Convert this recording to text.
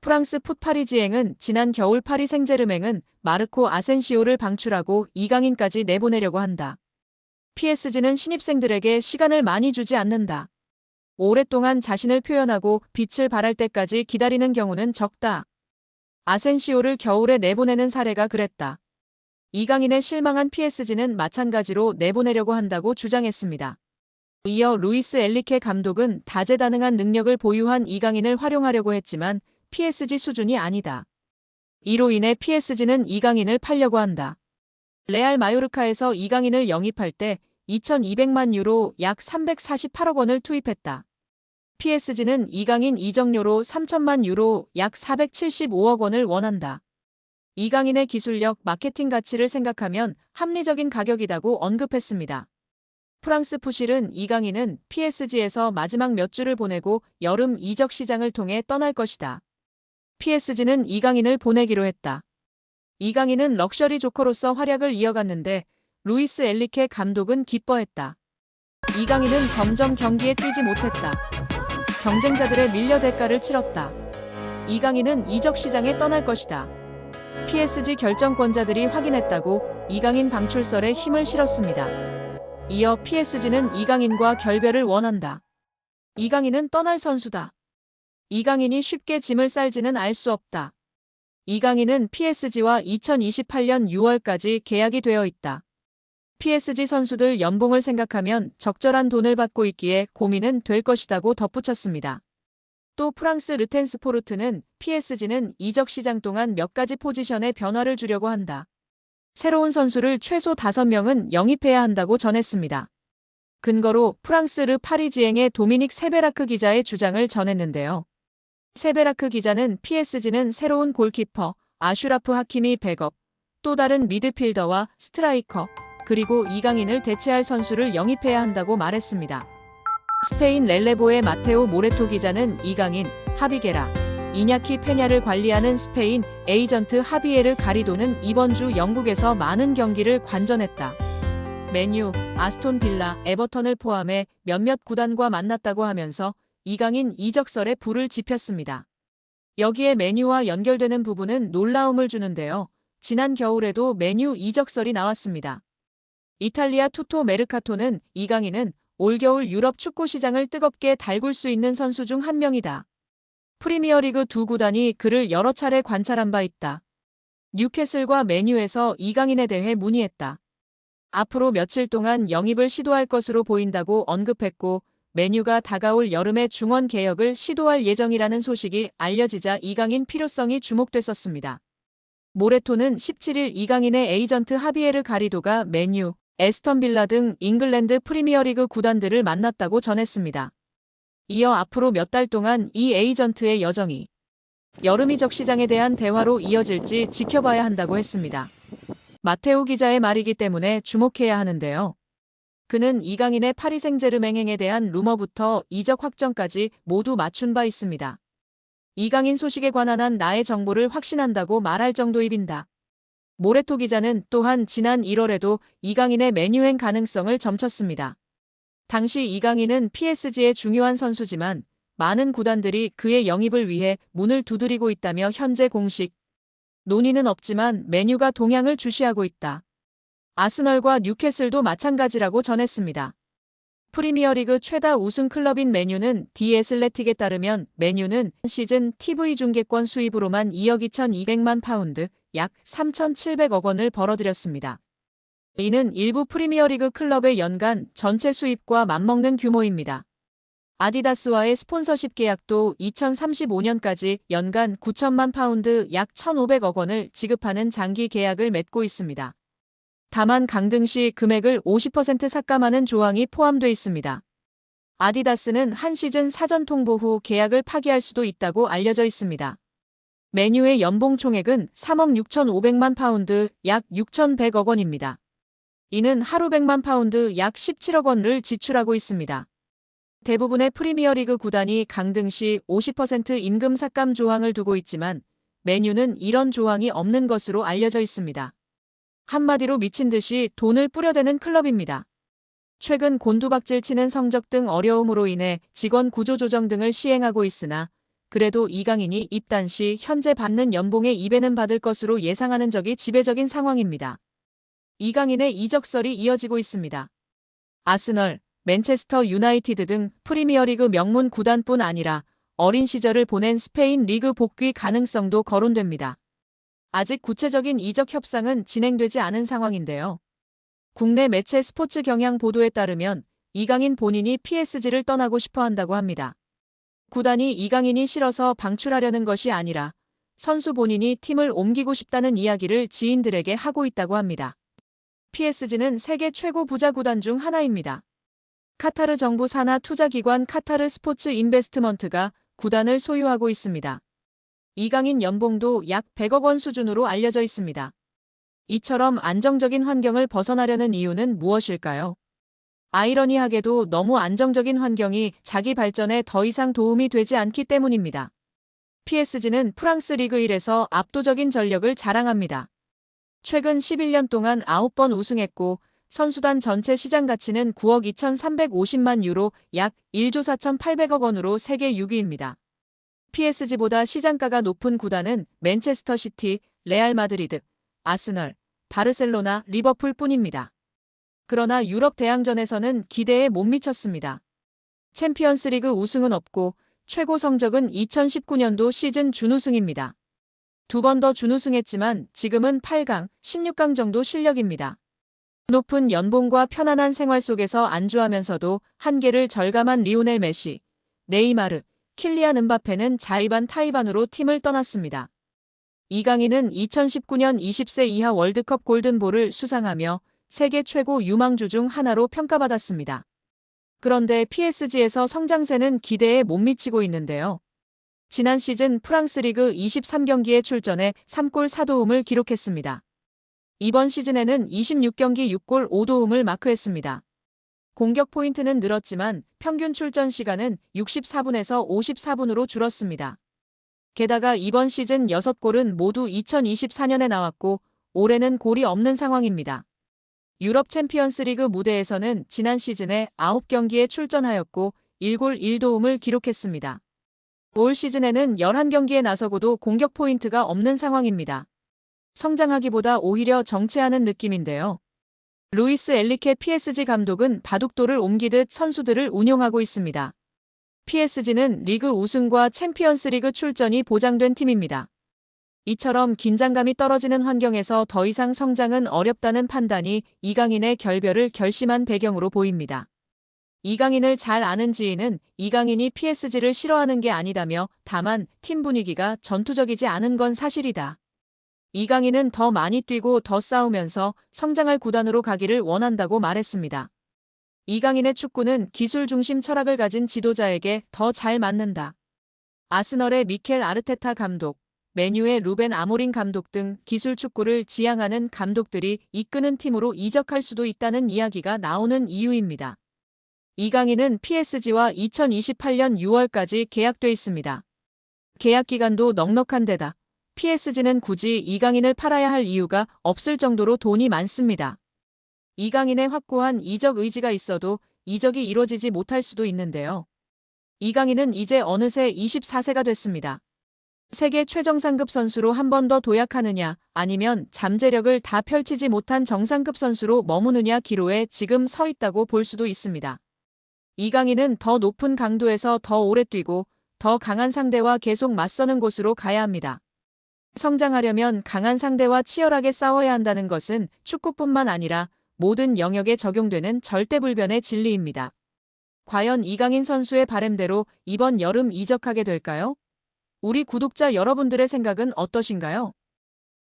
프랑스 풋파리지행은 지난 겨울 파리 생제르맹은 마르코 아센시오를 방출하고 이강인까지 내보내려고 한다. PSG는 신입생들에게 시간을 많이 주지 않는다. 오랫동안 자신을 표현하고 빛을 발할 때까지 기다리는 경우는 적다. 아센시오를 겨울에 내보내는 사례가 그랬다. 이강인에 실망한 PSG는 마찬가지로 내보내려고 한다고 주장했습니다. 이어 루이스 엘리케 감독은 다재다능한 능력을 보유한 이강인을 활용하려고 했지만 PSG 수준이 아니다. 이로 인해 PSG는 이강인을 팔려고 한다. 레알 마요르카에서 이강인을 영입할 때 2,200만 유로 약 348억 원을 투입했다. PSG는 이강인 이적료로 3천만 유로 약 475억 원을 원한다. 이강인의 기술력, 마케팅 가치를 생각하면 합리적인 가격이라고 언급했습니다. 프랑스 푸실은 이강인은 PSG에서 마지막 몇 주를 보내고 여름 이적 시장을 통해 떠날 것이다. PSG는 이강인을 보내기로 했다. 이강인은 럭셔리 조커로서 활약을 이어갔는데 루이스 엘리케 감독은 기뻐했다. 이강인은 점점 경기에 뛰지 못했다. 경쟁자들의 밀려 대가를 치렀다. 이강인은 이적 시장에 떠날 것이다. PSG 결정권자들이 확인했다고 이강인 방출설에 힘을 실었습니다. 이어 PSG는 이강인과 결별을 원한다. 이강인은 떠날 선수다. 이강인이 쉽게 짐을 쌀지는 알 수 없다. 이강인은 PSG와 2028년 6월까지 계약이 되어 있다. PSG 선수들 연봉을 생각하면 적절한 돈을 받고 있기에 고민은 될 것이라고 덧붙였습니다. 또 프랑스 르텐스포르트는 PSG는 이적 시장 동안 몇 가지 포지션에 변화를 주려고 한다. 새로운 선수를 최소 5명은 영입해야 한다고 전했습니다. 근거로 프랑스 르 파리지행의 도미닉 세베라크 기자의 주장을 전했는데요. 세베라크 기자는 PSG는 새로운 골키퍼, 아슈라프 하키미 백업, 또 다른 미드필더와 스트라이커, 그리고 이강인을 대체할 선수를 영입해야 한다고 말했습니다. 스페인 렐레보의 마테오 모레토 기자는 이강인, 하비게라, 이냐키 페냐를 관리하는 스페인 에이전트 하비에르 가리도는 이번 주 영국에서 많은 경기를 관전했다. 맨유, 아스톤 빌라, 에버턴을 포함해 몇몇 구단과 만났다고 하면서 이강인 이적설에 불을 지폈습니다. 여기에 맨유와 연결되는 부분은 놀라움을 주는데요. 지난 겨울에도 맨유 이적설이 나왔습니다. 이탈리아 투토 메르카토는 이강인은 올겨울 유럽 축구 시장을 뜨겁게 달굴 수 있는 선수 중 한 명이다. 프리미어리그 두 구단이 그를 여러 차례 관찰한 바 있다. 뉴캐슬과 맨유에서 이강인에 대해 문의했다. 앞으로 며칠 동안 영입을 시도할 것으로 보인다고 언급했고 맨유가 다가올 여름에 중원 개혁을 시도할 예정이라는 소식이 알려지자 이강인 필요성이 주목됐었습니다. 모레토는 17일 이강인의 에이전트 하비에르 가리도가 맨유, 에스턴 빌라 등 잉글랜드 프리미어리그 구단들을 만났다고 전했습니다. 이어 앞으로 몇 달 동안 이 에이전트의 여정이 여름 이적 시장에 대한 대화로 이어질지 지켜봐야 한다고 했습니다. 마테오 기자의 말이기 때문에 주목해야 하는데요. 그는 이강인의 파리 생제르맹행에 대한 루머부터 이적 확정까지 모두 맞춘 바 있습니다. 이강인 소식에 관한 한 나의 정보를 확신한다고 말할 정도입니다. 모레토 기자는 또한 지난 1월에도 이강인의 맨유행 가능성을 점쳤습니다. 당시 이강인은 PSG의 중요한 선수지만 많은 구단들이 그의 영입을 위해 문을 두드리고 있다며 현재 공식 논의는 없지만 맨유가 동향을 주시하고 있다. 아스널과 뉴캐슬도 마찬가지라고 전했습니다. 프리미어리그 최다 우승 클럽인 맨유는 디 애슬레틱에 따르면 맨유는 시즌 TV 중계권 수입으로만 2억 2,200만 파운드, 약 3,700억 원을 벌어들였습니다. 이는 일부 프리미어리그 클럽의 연간 전체 수입과 맞먹는 규모입니다. 아디다스와의 스폰서십 계약도 2035년까지 연간 9천만 파운드 약 1,500억 원을 지급하는 장기 계약을 맺고 있습니다. 다만 강등 시 금액을 50% 삭감하는 조항이 포함돼 있습니다. 아디다스는 한 시즌 사전 통보 후 계약을 파기할 수도 있다고 알려져 있습니다. 맨유의 연봉 총액은 3억 6,500만 파운드 약 6,100억 원입니다. 이는 하루 100만 파운드 약 17억 원을 지출하고 있습니다. 대부분의 프리미어리그 구단이 강등 시 50% 임금 삭감 조항을 두고 있지만 맨유는 이런 조항이 없는 것으로 알려져 있습니다. 한마디로 미친 듯이 돈을 뿌려대는 클럽입니다. 최근 곤두박질 치는 성적 등 어려움으로 인해 직원 구조 조정 등을 시행하고 있으나 그래도 이강인이 입단 시 현재 받는 연봉의 2배는 받을 것으로 예상하는 적이 지배적인 상황입니다. 이강인의 이적설이 이어지고 있습니다. 아스널, 맨체스터 유나이티드 등 프리미어리그 명문 구단뿐 아니라 어린 시절을 보낸 스페인 리그 복귀 가능성도 거론됩니다. 아직 구체적인 이적 협상은 진행되지 않은 상황인데요. 국내 매체 스포츠 경향 보도에 따르면 이강인 본인이 PSG를 떠나고 싶어 한다고 합니다. 구단이 이강인이 싫어서 방출하려는 것이 아니라 선수 본인이 팀을 옮기고 싶다는 이야기를 지인들에게 하고 있다고 합니다. PSG는 세계 최고 부자 구단 중 하나입니다. 카타르 정부 산하 투자기관 카타르 스포츠 인베스트먼트가 구단을 소유하고 있습니다. 이강인 연봉도 약 100억 원 수준으로 알려져 있습니다. 이처럼 안정적인 환경을 벗어나려는 이유는 무엇일까요? 아이러니하게도 너무 안정적인 환경이 자기 발전에 더 이상 도움이 되지 않기 때문입니다. PSG는 프랑스 리그 1에서 압도적인 전력을 자랑합니다. 최근 11년 동안 9번 우승했고 선수단 전체 시장 가치는 9억 2,350만 유로 약 1조 4,800억 원으로 세계 6위입니다. PSG보다 시장가가 높은 구단은 맨체스터 시티, 레알 마드리드, 아스널, 바르셀로나, 리버풀 뿐입니다. 그러나 유럽 대항전에서는 기대에 못 미쳤습니다. 챔피언스리그 우승은 없고 최고 성적은 2019년도 시즌 준우승입니다. 2번 더 준우승했지만 지금은 8강, 16강 정도 실력입니다. 높은 연봉과 편안한 생활 속에서 안주하면서도 한계를 절감한 리오넬 메시, 네이마르, 킬리안 음바페는 자의반 타의반으로 팀을 떠났습니다. 이강인은 2019년 20세 이하 월드컵 골든볼을 수상하며 세계 최고 유망주 중 하나로 평가받았습니다. 그런데 PSG에서 성장세는 기대에 못 미치고 있는데요. 지난 시즌 프랑스 리그 23경기에 출전해 3골 4도움을 기록했습니다. 이번 시즌에는 26경기 6골 5도움을 마크했습니다. 공격 포인트는 늘었지만 평균 출전 시간은 64분에서 54분으로 줄었습니다. 게다가 이번 시즌 6골은 모두 2024년에 나왔고 올해는 골이 없는 상황입니다. 유럽 챔피언스리그 무대에서는 지난 시즌에 9경기에 출전하였고 1골 1도움을 기록했습니다. 올 시즌에는 11경기에 나서고도 공격 포인트가 없는 상황입니다. 성장하기보다 오히려 정체하는 느낌인데요. 루이스 엘리케 PSG 감독은 바둑돌을 옮기듯 선수들을 운용하고 있습니다. PSG는 리그 우승과 챔피언스리그 출전이 보장된 팀입니다. 이처럼 긴장감이 떨어지는 환경에서 더 이상 성장은 어렵다는 판단이 이강인의 결별을 결심한 배경으로 보입니다. 이강인을 잘 아는 지인은 이강인이 PSG를 싫어하는 게 아니다며 다만 팀 분위기가 전투적이지 않은 건 사실이다. 이강인은 더 많이 뛰고 더 싸우면서 성장할 구단으로 가기를 원한다고 말했습니다. 이강인의 축구는 기술 중심 철학을 가진 지도자에게 더 잘 맞는다. 아스널의 미켈 아르테타 감독, 맨유의 루벤 아모린 감독 등 기술 축구를 지향하는 감독들이 이끄는 팀으로 이적할 수도 있다는 이야기가 나오는 이유입니다. 이강인은 PSG와 2028년 6월까지 계약돼 있습니다. 계약 기간도 넉넉한 데다 PSG는 굳이 이강인을 팔아야 할 이유가 없을 정도로 돈이 많습니다. 이강인의 확고한 이적 의지가 있어도 이적이 이뤄지지 못할 수도 있는데요. 이강인은 이제 어느새 24세가 됐습니다. 세계 최정상급 선수로 한 번 더 도약하느냐 아니면 잠재력을 다 펼치지 못한 정상급 선수로 머무느냐 기로에 지금 서 있다고 볼 수도 있습니다. 이강인은 더 높은 강도에서 더 오래 뛰고 더 강한 상대와 계속 맞서는 곳으로 가야 합니다. 성장하려면 강한 상대와 치열하게 싸워야 한다는 것은 축구뿐만 아니라 모든 영역에 적용되는 절대불변의 진리입니다. 과연 이강인 선수의 바람대로 이번 여름 이적하게 될까요? 우리 구독자 여러분들의 생각은 어떠신가요?